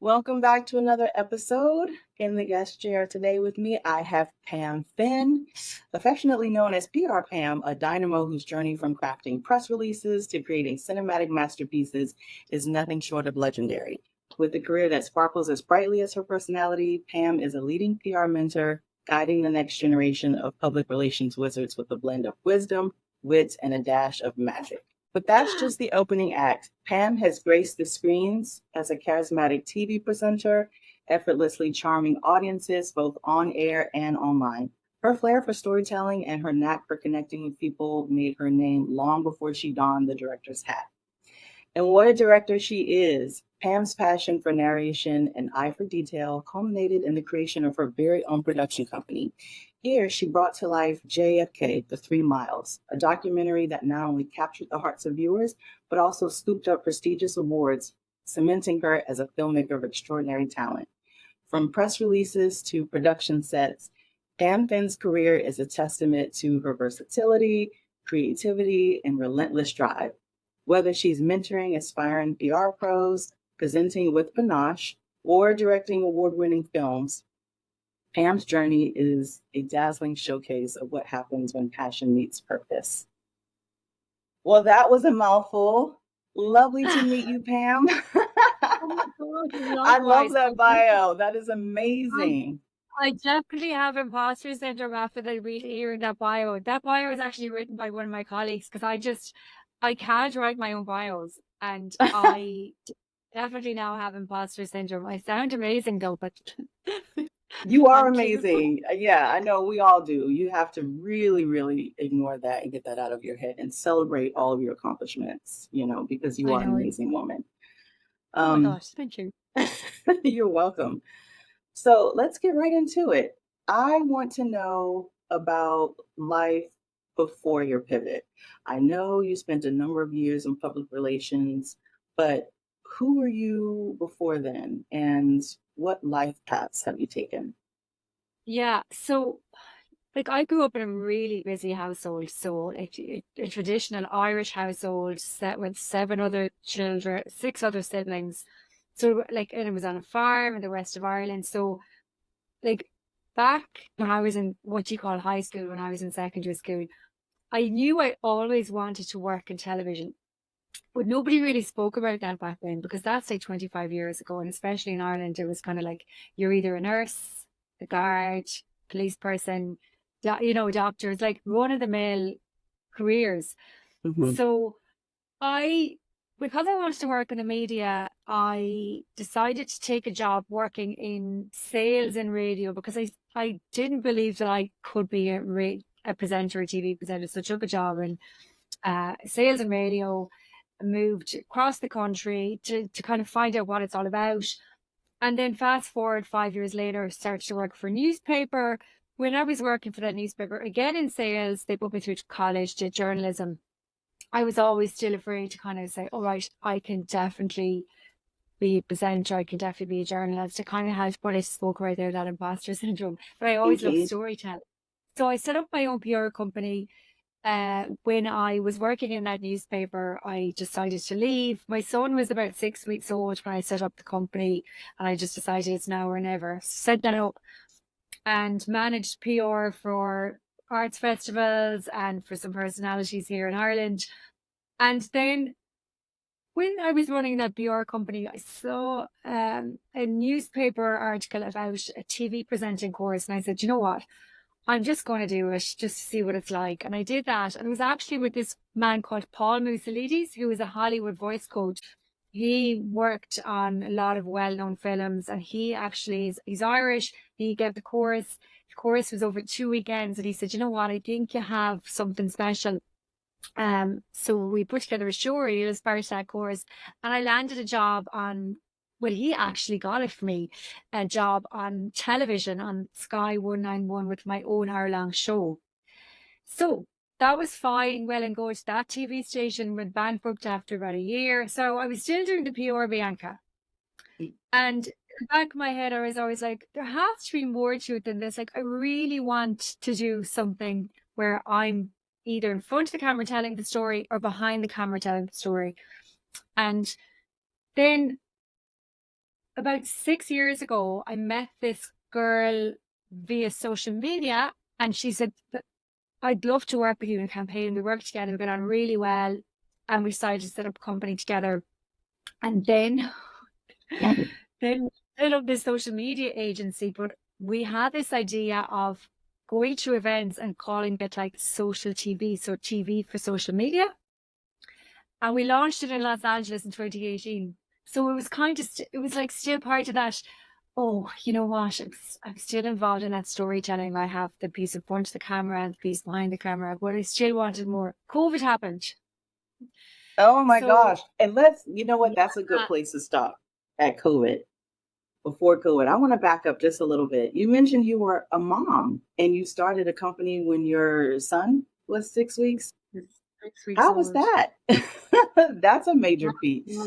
Welcome back to another episode. In the guest chair today with me, I have Pam Finn, affectionately known as PR Pam, a dynamo whose journey from crafting press releases to creating cinematic masterpieces is nothing short of legendary. With a career that sparkles as brightly as her personality, Pam is a leading PR mentor, guiding the next generation of public relations wizards with a blend of wisdom, wit, and a dash of magic. But that's just the opening act. Pam has graced the screens as a charismatic TV presenter, effortlessly charming audiences both on air and online. Her flair for storytelling and her knack for connecting with people made her name long before she donned the director's hat. And what a director she is! Pam's passion for narration and eye for detail culminated in the creation of her very own production company. Here, she brought to life JFK, The 3 Miles, a documentary that not only captured the hearts of viewers, but also scooped up prestigious awards, cementing her as a filmmaker of extraordinary talent. From press releases to production sets, Pam Finn's career is a testament to her versatility, creativity, and relentless drive. Whether she's mentoring aspiring PR pros, presenting with panache, or directing award-winning films, Pam's journey is a dazzling showcase of what happens when passion meets purpose. Well, that was a mouthful. Lovely to meet you, Pam. Oh my God, I love likewise. that bio. That is I amazing. I definitely have imposter syndrome after they read hearing that bio. That bio was actually written by one of my colleagues because I can't write my own bios, and definitely now have imposter syndrome. I sound amazing though, but You are thank you. amazing. Yeah, I know we all do. You have to really, really ignore that and get that out of your head and celebrate all of your accomplishments, because you I are an know. amazing woman. Oh my Um, gosh, thank you. you're welcome. So let's get right into it. I want to know about life before your pivot. I know you spent a number of years in public relations, but who were you before then? And what life paths have you taken? Yeah, so like I grew up in a really busy household, so a traditional Irish household set with seven other children, six other siblings. So like, and it was on a farm in the west of Ireland. So like back when I was in what you call high school, when I was in secondary school, I knew I always wanted to work in television. But nobody really spoke about that back then because that's like 25 years ago. And especially in Ireland, it was kind of like you're either a nurse, a guard, police person, doctors, like run of the mill careers. Mhm. So I, because I wanted to work in the media, I decided to take a job working in sales and radio because I didn't believe that I could be a presenter, a TV presenter. So I took a job in sales and radio, moved across the country to kind of find out what it's all about. And then fast forward 5 years later, started to work for a newspaper. When I was working for that newspaper, again in sales, they put me through to college, did journalism. I was always still afraid to kind of say, all right, I can definitely be a presenter, I can definitely be a journalist. I kind of had what I spoke right there, that imposter syndrome. But I always loved Mhm. storytelling. So I set up my own PR company. When I was working in that newspaper, I decided to leave. My son was about 6 weeks old when I set up the company, and I just decided it's now or never. Set that up and managed PR for arts festivals and for some personalities here in Ireland. And then when I was running that PR company, I saw a newspaper article about a TV presenting course, and I said, you know what? I'm just going to do it just to see what it's like. And I did that. And it was actually with this man called Paul Musolides, who is a Hollywood voice coach. He worked on a lot of well-known films, and he's Irish. He gave the course. The course was over 2 weekends, and he said, you know what? I think you have something special. So we put together a story as part of that course, and I landed a job on, well, he actually got it for me, a job on television on Sky 191 with my own hour-long show. So that was fine, well and good. That TV station went bankrupt after about a year. So I was still doing the PR Bianca. And in the back of my head, I was always like, there has to be more to it than this. Like, I really want to do something where I'm either in front of the camera telling the story or behind the camera telling the story. And then about 6 years ago, I met this girl via social media, and she said, I'd love to work with you in a campaign. We worked together, we got on really well, and we decided to set up a company together. And then we set up this social media agency, but we had this idea of going to events and calling it like social TV, so TV for social media. And we launched it in Los Angeles in 2018. So it was kind of, it was like still part of that. Oh, you know what? I'm still involved in that storytelling. I have the piece in front of the camera and the piece behind the camera, but I still wanted more. COVID happened. Oh my So gosh. And you know what? That's a good yeah, place to stop at COVID. Before COVID, I want to back up just a little bit. You mentioned you were a mom and you started a company when your son was 6 weeks. it's 6 weeks How was old. that? That's a major feat. Yeah,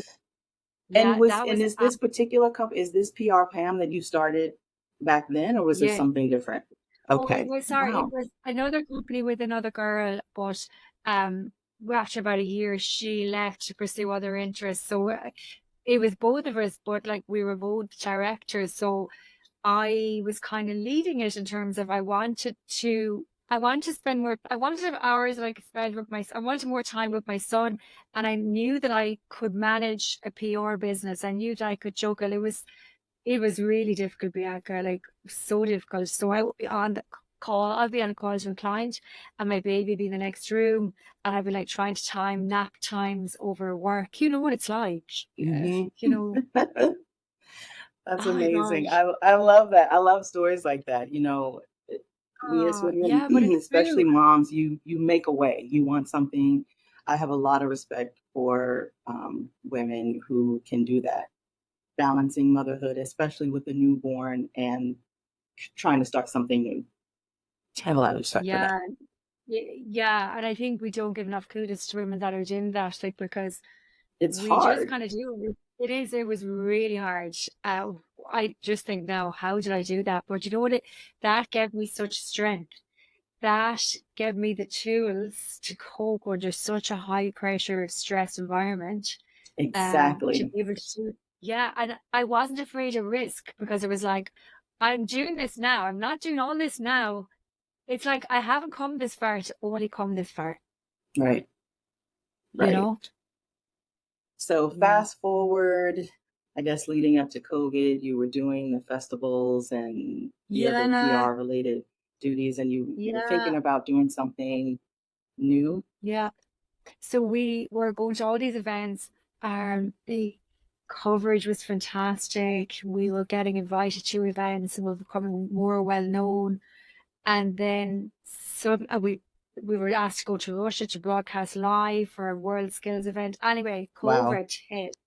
that And was, is this particular company, is this PR Pam that you started back then, or was it yeah. something different? Oh, it Okay. was, sorry, it Wow. was another company with another girl, but um, after about a year, she left to pursue other interests. So it was both of us, but like we were both directors. So I was kind of leading it in terms of I wanted to spend more, I wanted to have hours that I could spend with I wanted more time with my son. And I knew that I could manage a PR business. I knew that I could juggle. It was really difficult, Bianca, like so difficult. So I'll be on a call to a client and my baby be in the next room, and I'd be like trying to time nap times over work. You know what it's like. Hmm. You know, That's oh my amazing. gosh. I love that. I love stories like that. You know, we as women, Yeah, but it's especially true. moms, you make a way. You want something. I have a lot of respect for women who can do that, balancing motherhood, especially with a newborn and trying to start something new. I have a lot of respect for that. Yeah. Yeah, and I think we don't give enough kudos to women that are doing that, like, because It's we just hard. kind of do. It was really hard. I just think now, how did I do that? But you know what? That gave me such strength. That gave me the tools to cope under such a high pressure, stress environment. To Exactly. be able to, yeah. And I wasn't afraid of risk, because it was like, I'm doing this now. I'm not doing all this now. It's like, I haven't come this far to only come this far, Right. you Right. know? So Yeah. fast forward, I guess leading up to COVID, you were doing the festivals and the other Yeah. PR related duties, and you were Yeah. thinking about doing something new. Yeah. So we were going to all these events. The coverage was fantastic. We were getting invited to events and we were becoming more well known. And then we were asked to go to Russia to broadcast live for a World Skills event. Anyway, Wow. COVID hit.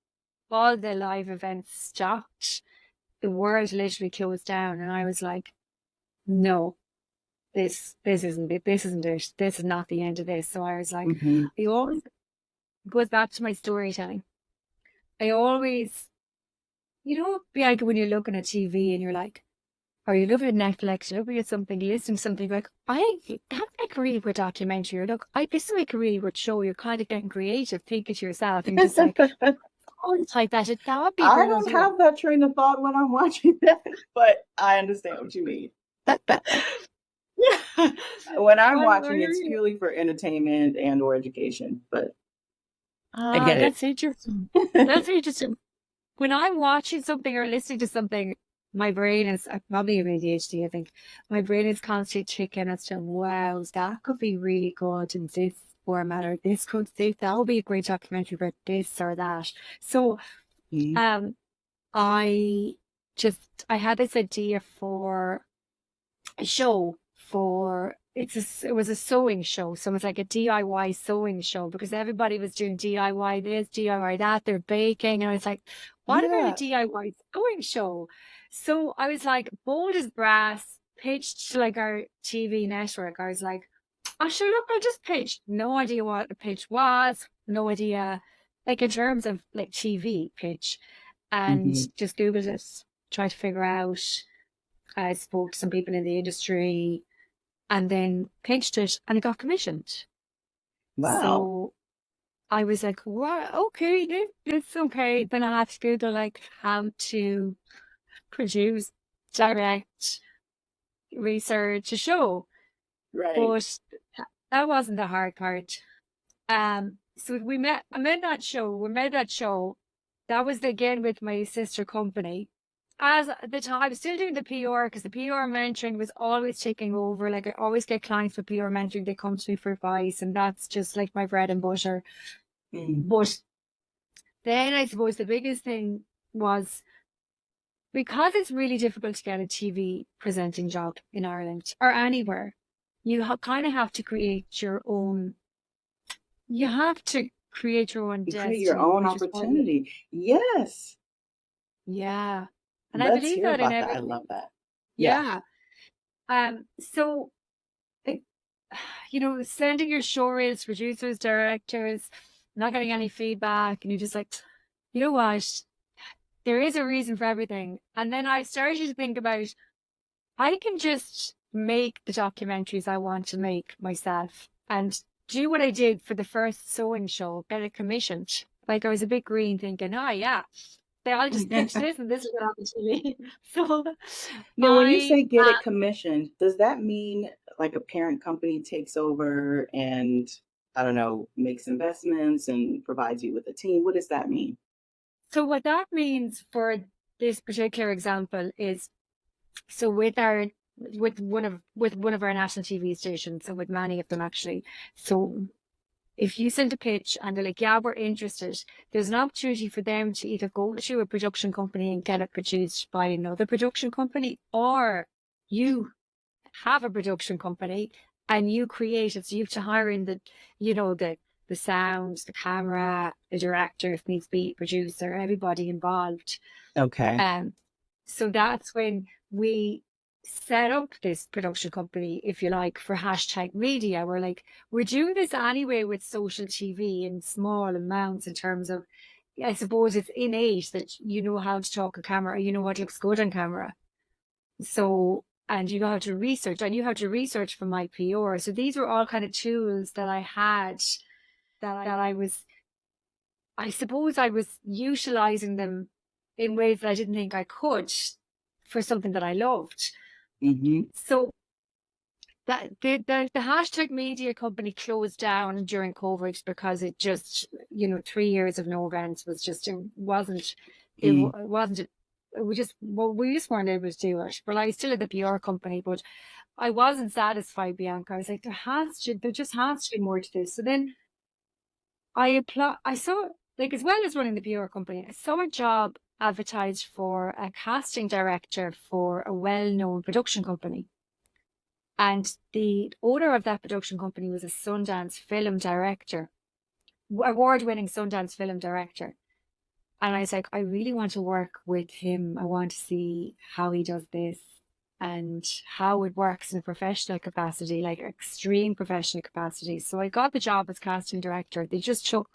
All the live events stopped. The world literally closed down, and I was like, no, this isn't it. This isn't it. This is not the end of this. So I was like, Hmm. I always goes back to my storytelling. I always, like when you're looking at TV and you're like, or you're looking at Netflix, you're looking at something, you listen to something like, that's like a really good documentary. Or look, this is like a really good show. You're kind of getting creative, thinking to yourself, and just like, oh, it's like that. That would be a I great don't idea. have that train of thought when I'm watching that, but I understand what you mean. Yeah. When I'm Well, watching, it's purely for entertainment and or education, but I ah, get that's interesting. That's it. interesting. When I'm watching something or listening to something, my brain is, I probably have ADHD, I think. My brain is constantly checking as to, wow, that could be really good in this format, or that would be a great documentary about this or that. So, Mhm. um, I I had this idea for a show it was a sewing show. So it was like a DIY sewing show, because everybody was doing DIY this, DIY that, they're baking. And I was like, what about a Yeah. DIY sewing show? So I was like, bold as brass, pitched to like our TV network. I was like, oh, sure, look, I just pitched. No idea what the pitch was, no idea, like in terms of like TV pitch, and Hmm. just Googled it, tried to figure out. I spoke to some people in the industry and then pitched it, and it got commissioned. Wow. So I was like, what? Okay, it's okay. Then I had to Google like how to produce, direct, research a show. Right. But that wasn't the hard part. So I made that show. We made that show. That was again with my sister company. As at the time, I was still doing the PR because the PR mentoring was always taking over. Like I always get clients for PR mentoring. They come to me for advice, and that's just like my bread and butter. Mm. But then I suppose the biggest thing was because it's really difficult to get a TV presenting job in Ireland or anywhere, you kind of have to create your own. You have to create your own You create your destiny, own which is what, opportunity. Yes. yeah. And I Let's believe hear that in about that. I everything. love that. Yeah. Yeah. So, like, sending your show reels, producers, directors, not getting any feedback, and you're just like, you know what? There is a reason for everything. And then I started to think about, I can just make the documentaries I want to make myself and do what I did for the first sewing show, get it commissioned. Like I was a bit green thinking, oh yeah, I'll just pitch this and this is what I'm doing. So Now, when you I, say get it commissioned, does that mean like a parent company takes over and, I don't know, makes investments and provides you with a team? What does that mean? so what that means for this particular example is, so with one of our national TV stations, so with many of them actually. So if you send a pitch and they're like, yeah, we're interested, there's an opportunity for them to either go to a production company and get it produced by another production company, or you have a production company and you create it. So you have to hire in the sound, the camera, the director, if needs be, producer, everybody involved. Okay. So that's when we set up this production company, if you like, for hashtag media. We're like, we're doing this anyway with social TV in small amounts in terms of, I suppose it's innate that you know how to talk on camera, you know what looks good on camera. So, and you know how to research, I knew how to research from my PR. So these were all kind of tools that I had that I suppose I was utilizing them in ways that I didn't think I could for something that I loved. Mm-hmm. So that the hashtag media company closed down during COVID because it just, 3 years of no events was just, Mm. it wasn't, we just weren't able to do it. But I still had the PR company, but I wasn't satisfied, Bianca. I was like, there just has to be more to this. So then I saw, like, as well as running the PR company, I saw a job advertised for a casting director for a well-known production company. And the owner of that production company was a Sundance film director, award-winning Sundance film director. And I was like, I really want to work with him. I want to see how he does this and how it works in a professional capacity, like extreme professional capacity. So I got the job as casting director. They just took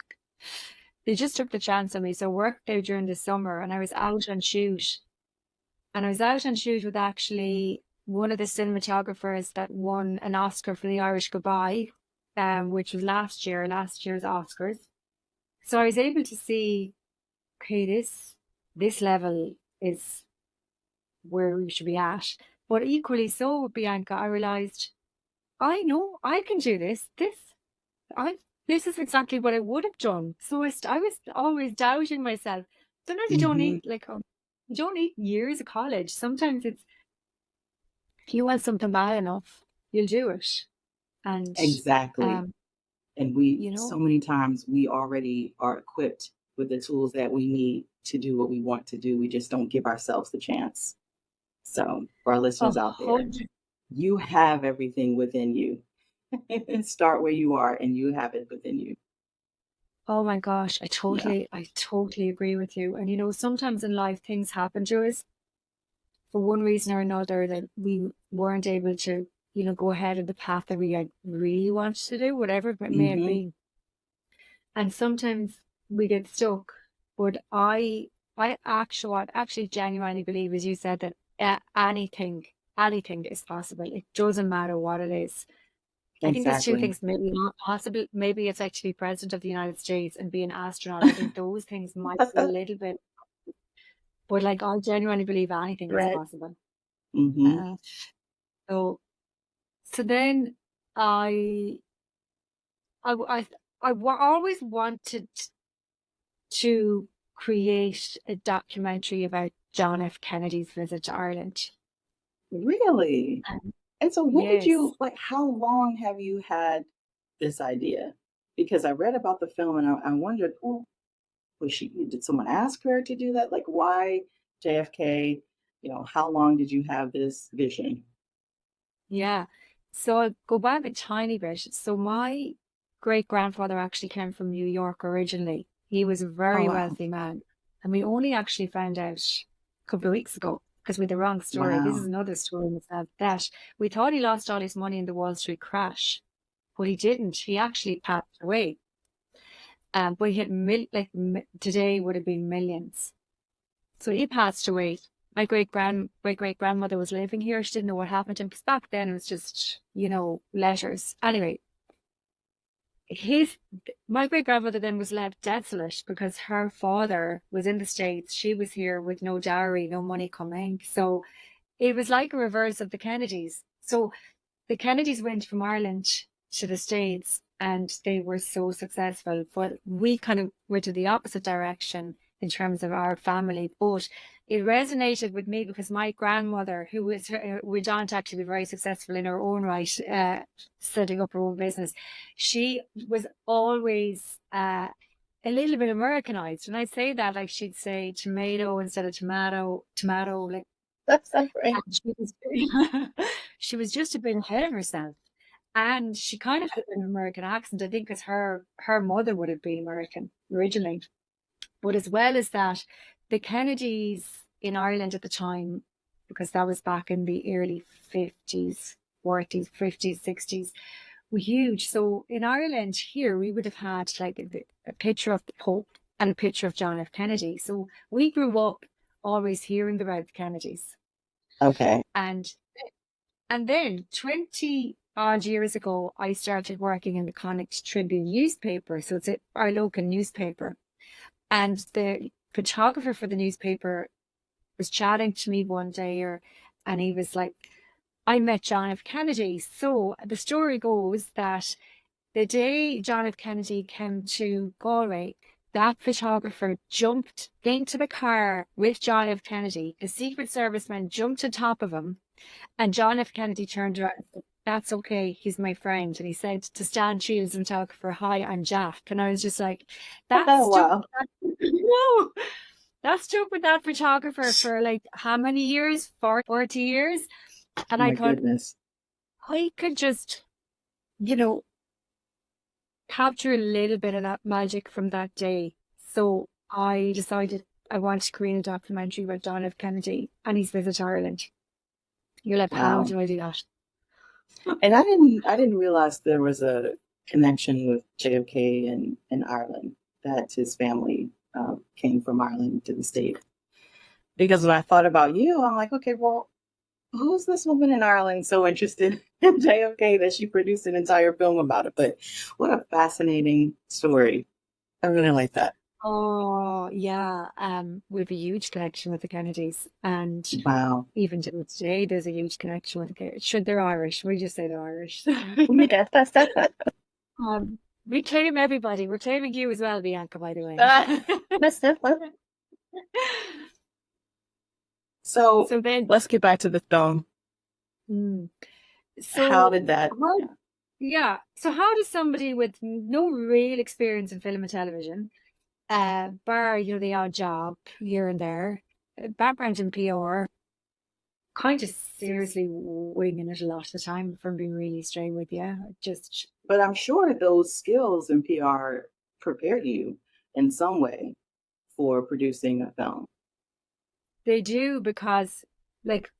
the chance on me. So I worked there during the summer and I was out on shoot. And I was out on shoot with actually one of the cinematographers that won an Oscar for the Irish Goodbye, which was last year's Oscars. So I was able to see, okay, this level is where we should be at. But equally so, Bianca, I realized, I know I can do this. This is exactly what I would have done. So I was always doubting myself. Sometimes you don't Mm-hmm. need you don't need years of college. Sometimes it's, if you want something bad enough, you'll do it. And Exactly. um, And we, you know, so many times, we already are equipped with the tools that we need to do what we want to do. We just don't give ourselves the chance. So, for our a listeners out there, hundred. you have everything within you. Start where you are, and you have it within you. Oh my gosh, Yeah. I totally agree with you. And sometimes in life things happen to us for one reason or another that we weren't able to, go ahead in the path that we really wanted to do, whatever it may have Mm-hmm. been. And sometimes we get stuck. But I actually genuinely believe, as you said, that anything is possible. It doesn't matter what it is. I think there's two Exactly. things, maybe not possible. Maybe it's actually president of the United States and be an astronaut. I think those things might be a little bit, but like I genuinely believe anything is Right. possible. Mm-hmm. Uh, so so then I I I always wanted to create a documentary about John F. Kennedy's visit to Ireland. Really? Um, And so when did yes, you like how long have you had this idea? Because I read about the film and I wondered, well, was she did someone ask her to do that? Like why JFK? How long did you have this vision? yeah. So I'll go back a tiny bit. So my great grandfather actually came from New York originally. He was a Oh very wow. wealthy man. And we only actually found out a couple of weeks ago because we had the wrong story. This is Wow. another story in itself that we thought he lost all his money in the Wall Street crash, but he didn't. He actually passed away. But he had today would have been millions. So he passed away. My great great grandmother was living here. She didn't know what happened to him because back then it was just, letters. Anyway, his my great grandmother then was left desolate because her father was in the States. She was here with no dowry, no money coming. So it was like a reverse of the Kennedys. So the Kennedys went from Ireland to the States and they were so successful, but we kind of went to the opposite direction in terms of our family. But it resonated with me because my grandmother, who went on to actually be very successful in her own right, setting up her own business, she was always a little bit Americanized. And I say that like she'd say tomato instead of tomato, like That's so great. and she was she was just a bit ahead of herself. And she kind of had an American accent, I think, because her mother would have been American originally. But as well as that, the Kennedys in Ireland at the time, because that was back in the early 50s, 40s, 50s, 60s, were huge. So in Ireland here, we would have had like a picture of the Pope and a picture of John F. Kennedy. So we grew up always hearing about the Kennedys. Okay. And then 20 odd years ago, I started working in the Connacht Tribune newspaper. So it's our local newspaper. And the photographer for the newspaper was chatting to me one day, and he was like, I met John F. Kennedy. So the story goes that the day John F. Kennedy came to Galway, that photographer jumped into the car with John F. Kennedy. The Secret Service man jumped on top of him, and John F. Kennedy turned around and said, that's okay, he's my friend. And he said to Stan Shields and photographer, hi, I'm Jack. And I was just like, that Oh stuck wow. whoa, that stuck with that photographer for like how many years? 40 years. Oh And I my thought, goodness. I could just, you know, capture a little bit of that magic from that day. So I decided I wanted to create a documentary about John F. Kennedy and his visit to Ireland. You're like, how Wow. do I do that? And I didn't realize there was a connection with JFK in Ireland, that his family came from Ireland to the States. Because when I thought about you, I'm like, okay, well, who's this woman in Ireland so interested in JFK that she produced an entire film about it? But what a fascinating story. I really like that. Oh, yeah. We have a huge connection with the Kennedys. And Wow. even to today, there's a huge connection with the Kennedys. Sure, they're Irish. We just say they're Irish. Yeah, that's We claim everybody. We're claiming you as well, Bianca, by the way. that's So So then, let's get back to the film. mm, How so did that? how, yeah. So how does somebody with no real experience in film and television, bar, the odd job here and there, background in PR, kind of seriously winging it a lot of the time, if I'm being really straight with you. Just, But I'm sure those skills in PR prepared you in some way for producing a film. they do because, like,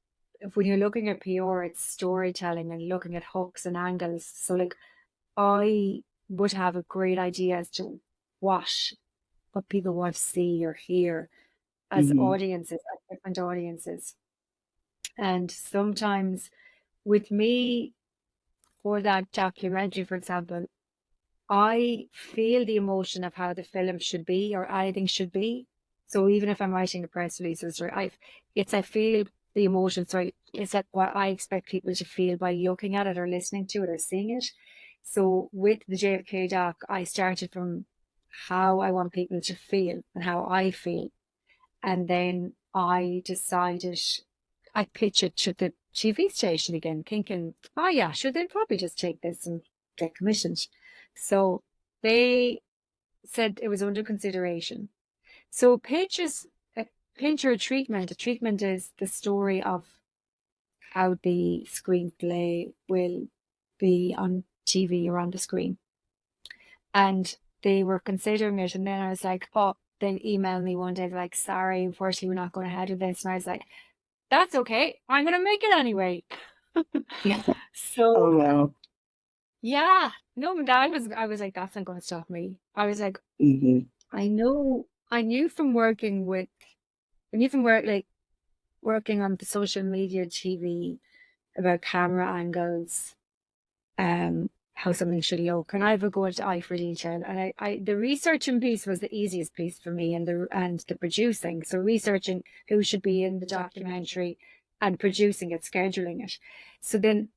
if when you're looking at PR, it's storytelling and looking at hooks and angles. So, like, I would have a great idea as to what what people want to see or hear as Hmm. audiences, as different audiences. And sometimes with me, for that documentary, for example, I feel the emotion of how the film should be or anything should be. So even if I'm writing a press release, I feel the emotion. So it's like what I expect people to feel by looking at it or listening to it or seeing it. So with the JFK doc, I started from how I want people to feel and how I feel. And then I decided I pitch it to the TV station again, thinking, oh yeah, sure, they'll probably just take this and get commissioned. So they said it was under consideration. So a pitch or a treatment. A treatment is the story of how the screenplay will be on TV or on the screen. And they were considering it. And then I was like, oh, they emailed me one day, like, sorry, unfortunately, we're not going ahead with this. And I was like, that's okay. I'm going to make it anyway. Oh So, no. yeah, no, I was like, that's not going to stop me. I was like, Hmm. I knew from working with, I knew from working on the social media TV about camera angles, how something should look. And I have a good eye for detail. And the researching piece was the easiest piece for me, and the producing. So researching who should be in the documentary and producing it, scheduling it. So then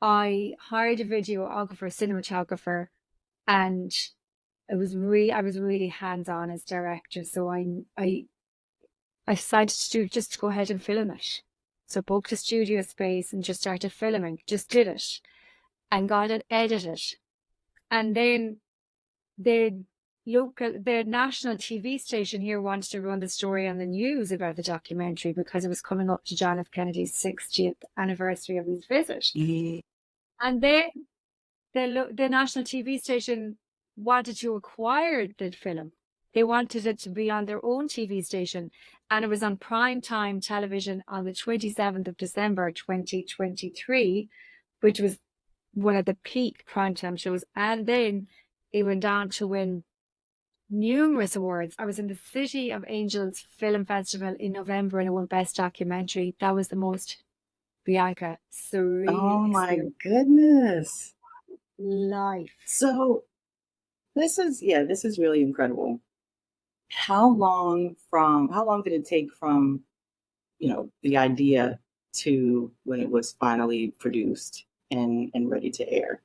I hired a videographer, cinematographer, and I was really hands-on as director. So I decided to go ahead and film it. So booked a studio space and just started filming, just did it and got it edited. And then the national TV station here wanted to run the story on the news about the documentary because it was coming up to John F. Kennedy's 60th anniversary of his visit. Mm-hmm. And then the national TV station wanted to acquire the film. They wanted it to be on their own TV station, and it was on prime time television on the 27th of December 2023, which was one of the peak primetime shows. And then it went on to win numerous awards. I was in the City of Angels Film Festival in November and it won Best Documentary. That was the most, Bianca, surreal Oh my experience. goodness. Life. So this is really incredible. How long did it take from, the idea to when it was finally produced and ready to air?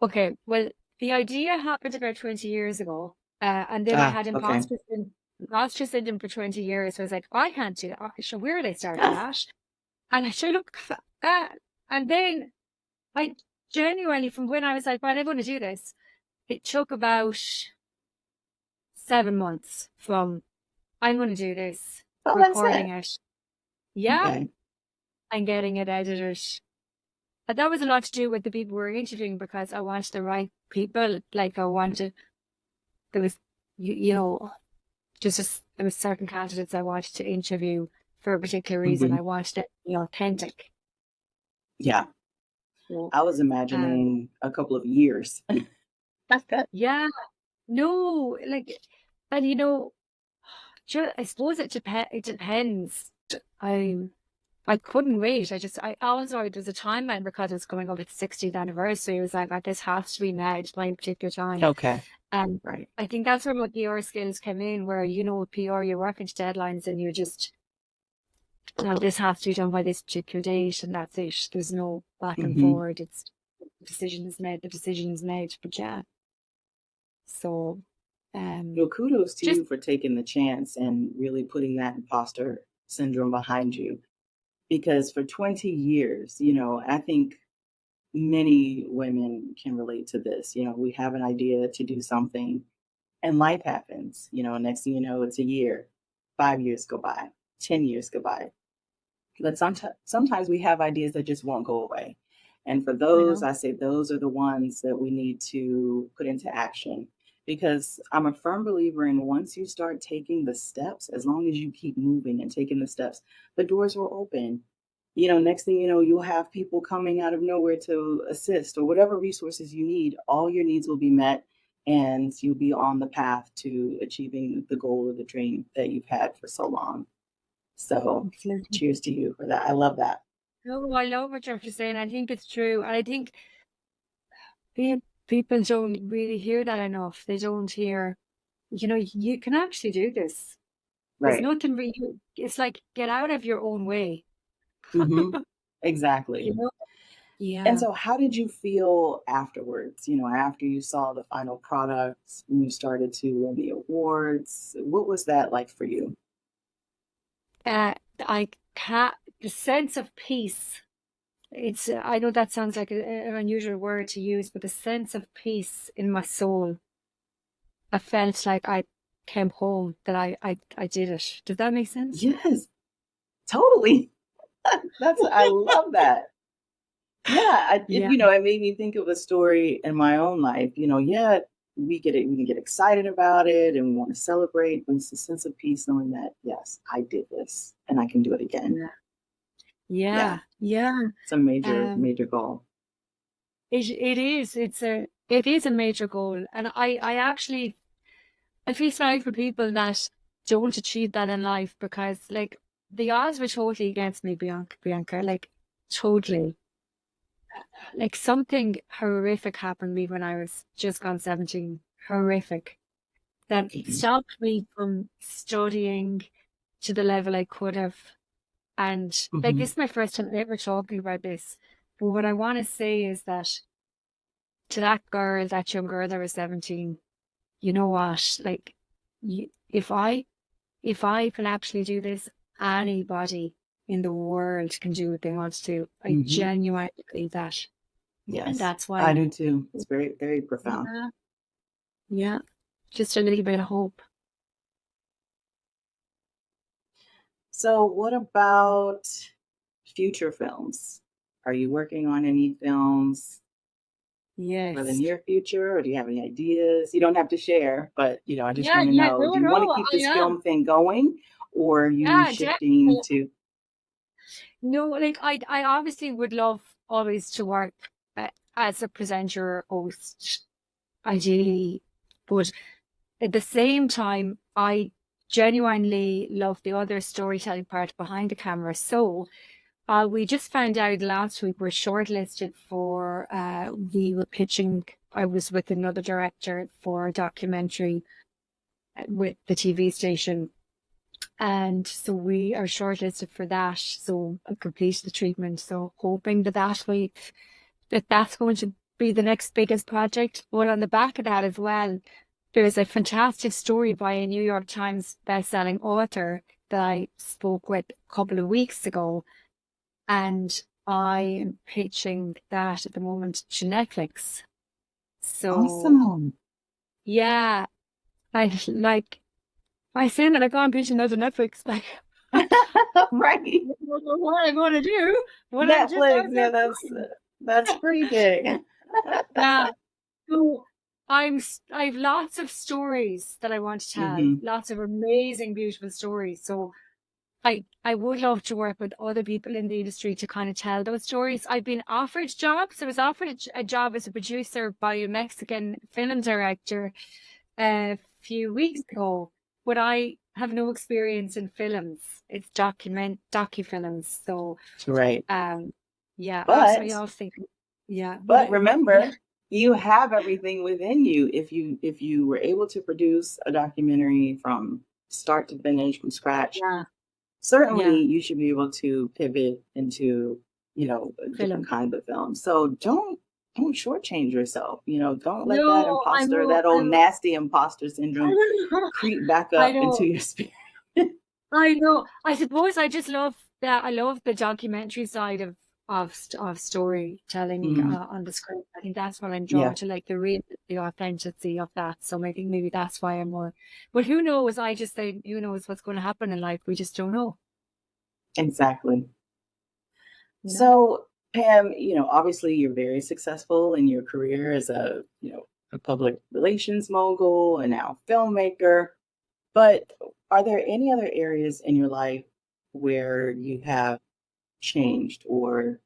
Okay, well, the idea happened about 20 years ago. And then I had Okay. imposter syndrome for 20 years. So I was like, I can't do that. Oh, so where did I start that? And I should look at that. And then I genuinely, from when I was like, well, I'm going to do this, it took about 7 months from I'm going to do this, Oh, that's recording it. it. Yeah, Okay. and getting it edited. And that was a lot to do with the people we were interviewing because I wanted the right people. Like there was, there was certain candidates I wanted to interview for a particular reason. Hmm. I wanted it to be authentic. Yeah. So, I was um, imagining a couple of years. That's good. yeah, no, like, and I suppose it depends. I I couldn't wait. I also, it was a timeline because it was coming up its 60th anniversary. It was like, this has to be now at my particular time. Okay. And Right. I think that's where my PR skills came in, where, with PR, you're working to deadlines and you just, this has to be done by this particular date and that's it. There's no back and Hmm. forward. It's the decision is made. But yeah, so, Well, kudos to just, you for taking the chance and really putting that imposter syndrome behind you. Because for 20 years, I think many women can relate to this. We have an idea to do something and life happens. Next thing you know, it's a year, 5 years go by, 10 years go by. But sometimes we have ideas that just won't go away. And for I those, know. I say those are the ones that we need to put into action. Because I'm a firm believer in once you start taking the steps, as long as you keep moving and taking the steps, the doors will open. Next thing you know, you'll have people coming out of nowhere to assist or whatever resources you need. All your needs will be met and you'll be on the path to achieving the goal or the dream that you've had for so long. So Absolutely. cheers to you for that. I love that. No, I love what you're saying. I think it's true. And I think people don't really hear that enough. They don't hear, you can actually do this. There's Right. nothing really, it's like get out of your own way. Hmm. You Exactly. know? And Yeah. so, how did you feel afterwards? After you saw the final product and you started to win the awards, what was that like for you? Uh, I can't, the sense of peace. I know that sounds like an unusual word to use, but the sense of peace in my soul. I felt like I came home, that I did it. Does that make sense? Yes, totally. I love that. Yeah, Yeah. it made me think of a story in my own life. Yeah, we can get excited about it and we want to celebrate, but it's a sense of peace knowing that, yes, I did this and I can do it again. Yeah. Yeah, Yeah. Yeah. it's a major, Um, major goal. it is. It is a major goal. And I feel sorry for people that don't achieve that in life, because like the odds were totally against me, Bianca, like totally. Like something horrific happened to me when I was just gone 17. Horrific. That Mhm. stopped me from studying to the level I could have. And like this Mhm. is my first time ever talking about this. But what I want to say is that to that girl, that young girl that was 17, you know what? Like, if I can actually do this, anybody in the world can do what they want to do. I Mhm. genuinely believe that. And Yes, that's I why, do too. It's very, very profound. yeah, yeah, just a little bit of hope. So, what about future films? Are you working on any films for the Yes. near future, or do you have any ideas? You don't have to share, but I just Yeah, want to yeah, know, no, do you want to no, keep I this am. film thing going, or are you Yeah, shifting definitely. to? No, like I obviously would love always to work as a presenter or host, ideally, but at the same time, I genuinely love the other storytelling part behind the camera. So, we just found out last week we're shortlisted for. We were pitching. I was with another director for a documentary with the TV station. And so we are shortlisted for that. So I've completed the treatment. So hoping that's going to be the next biggest project. But on the back of that as well, there's a fantastic story by a New York Times best-selling author that I spoke with a couple of weeks ago, and I am pitching that at the moment to Netflix. So Awesome. yeah, I say that I can't pitch another Netflix. Like, Right. what I'm going to do when I'm just Netflix. out Yeah, there that's flying. that's pretty big. Yeah. So I've lots of stories that I want to tell, Hmm. lots of amazing, beautiful stories. So I would love to work with other people in the industry to kind of tell those stories. I've been offered jobs. I was offered a job as a producer by a Mexican film director a few weeks ago, but I have no experience in films. It's docu-films. So Right. um yeah, But absolutely. I was thinking, yeah, but yeah, remember, you have everything within you. If you were able to produce a documentary from start to finish from scratch, yeah, certainly yeah, you should be able to pivot into different film. kinds of films. So don't shortchange yourself. Don't let that No, I imposter, know, that old nasty imposter syndrome creep back I up into know, your spirit. I know. I suppose I just love that. I love the documentary side of storytelling Mhm. on the script. I think that's what I'm Yeah, drawn to, like the authenticity of that. So maybe that's why I'm more. But who knows? I just say who knows what's going to happen in life. We just don't know. exactly. You know? So, Pam, obviously you're very successful in your career as a public relations mogul and now filmmaker. But are there any other areas in your life where you have changed or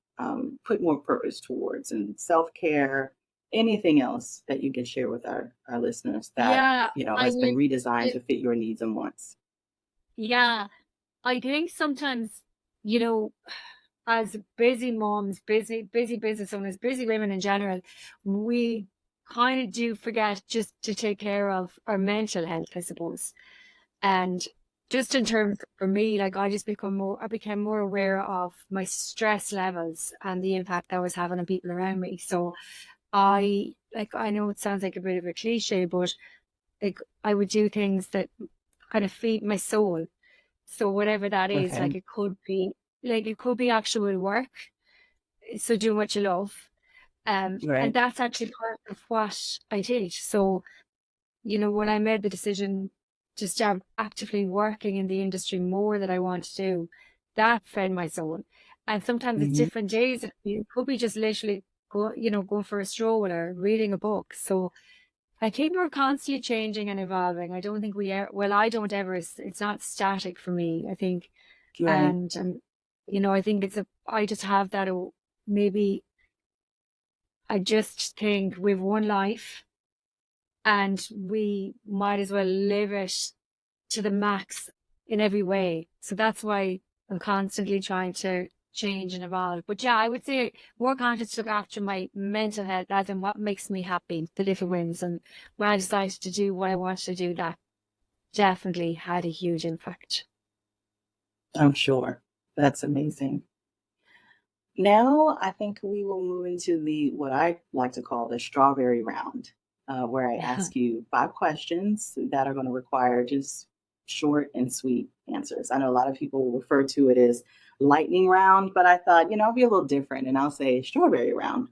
put more purpose towards, and self-care, anything else that you can share with our listeners that, Yeah, I has been mean, redesigned to fit your needs and wants? yeah. I think sometimes, you know. as busy moms, busy business owners, busy women in general, we kind of do forget just to take care of our mental health, I suppose. And just in terms for me, like I became more aware of my stress levels and the impact that was having on people around me. So I know it sounds like a bit of a cliche, but like I would do things that kind of feed my soul. So whatever that is, Okay. it could be actual work. So doing what you love. And Right. that's actually part of what I did. So, when I made the decision to start actively working in the industry more that I want to do, that fed my soul. And sometimes it's Hmm. different days. It could be just literally going for a stroll or reading a book. So I think we're constantly changing and evolving. I don't think I don't ever, it's not static for me, I think. Right. And I think I just have that, maybe I just think we've one life and we might as well live it to the max in every way. So that's why I'm constantly trying to change and evolve. But yeah, I would say more conscious to look after my mental health as in what makes me happy, the little wins. And when I decided to do what I wanted to do, that definitely had a huge impact. I'm sure. That's amazing. Now, I think we will move into what I like to call the strawberry round, where I ask you 5 questions that are going to require just short and sweet answers. I know a lot of people refer to it as lightning round, but I thought, I'll be a little different and I'll say strawberry round.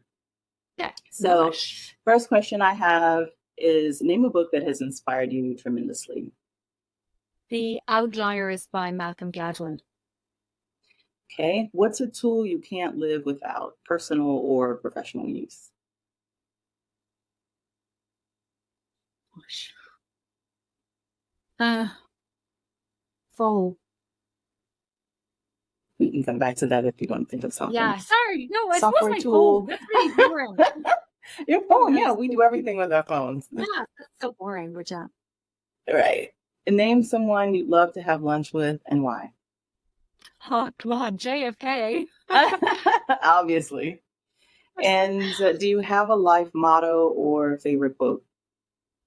Yeah, love So, it. first question I have is name a book that has inspired you tremendously. The Outliers by Malcolm Gladwell. Okay. What's a tool you can't live without, personal or professional use? Uh, Full. We can come back to that if you want to think of something. Yeah, sorry. No, I suppose Software my phone. tool. That's really boring. Your Oh, phone, yeah, we do everything with our phones. yeah, that's so boring, but yeah. Right. And name someone you'd love to have lunch with and why. Oh, come on, JFK. Obviously. And do you have a life motto or favorite quote?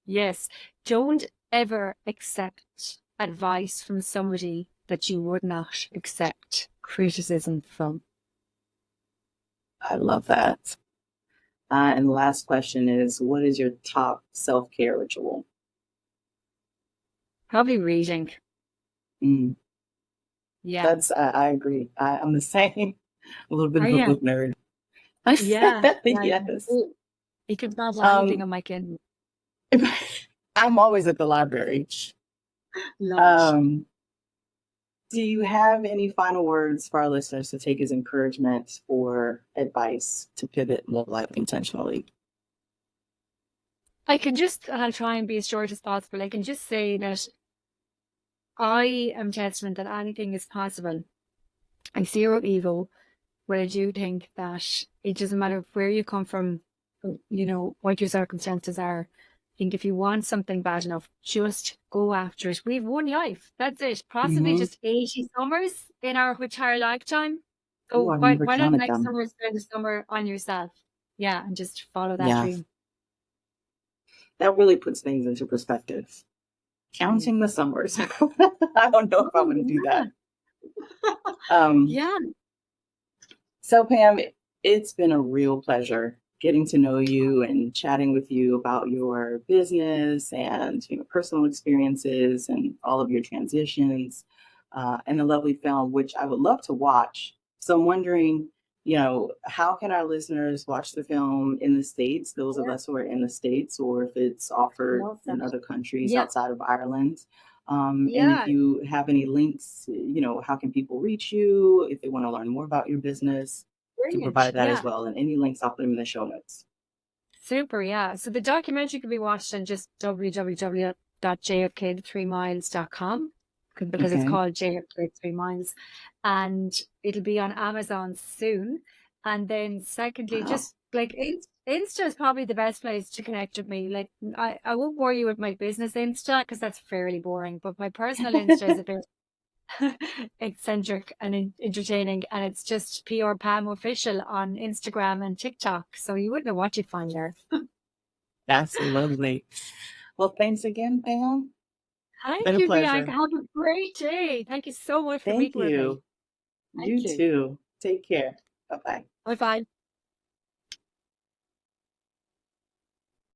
Yes, don't ever accept advice from somebody that you would not accept criticism from. I love that. And the last question is what is your top self care ritual? Probably reading. Mm, Yeah. I agree. I'm the same. A little bit Oh, of a yeah. book nerd. Yeah. Yeah. Yes. You can babble anything Um, on my kid. I'm always at the library. Love it. Um, do you have any final words for our listeners to take as encouragement or advice to pivot and live life intentionally? I'll try and be as short as possible. I can just say that I am testament that anything is possible. I zero ego, but I do think that it doesn't matter where you come from, what your circumstances are. I think if you want something bad enough, just go after it. We've one life. That's it. Possibly Mm-hmm. just 80 summers in our entire lifetime. Oh, So I've never why not counted next them. summer spend the summer on yourself? Yeah, and just follow that Yeah, dream. that really puts things into perspective. Mm. Counting the summers. I don't know if I Oh, want to do yeah. that. Um, Yeah. so, Pam, it's been a real pleasure getting to know you and chatting with you about your business and personal experiences and all of your transitions and the lovely film, which I would love to watch. So I'm wondering, how can our listeners watch the film in the States, those of Yeah. us who are in the States, or if it's offered Love in that. other countries Yeah. outside of Ireland? And if Yeah. you have any links, how can people reach you if they want to learn more about your business? Can Brilliant. provide that as Yeah. well. And any links, I'll put them in the show notes. Super, yeah. So the documentary can be watched on just www.jfk3miles.com because it's Okay. called JFK 3 Miles, and it'll be on Amazon soon. And then secondly, Wow. just like Insta is probably the best place to connect with me. Like I won't bore you with my business Insta because that's fairly boring, but my personal Insta is a bit eccentric and entertaining. And it's just PR Pam official on Instagram and TikTok. So you wouldn't know what you'd find there. That's lovely. Well, thanks again, Pam. Thank Been a you, pleasure. Bianca. Have a great day. Thank you so much for Thank meeting with me. you. Thank You you. too. Take care. Bye-bye. Bye bye.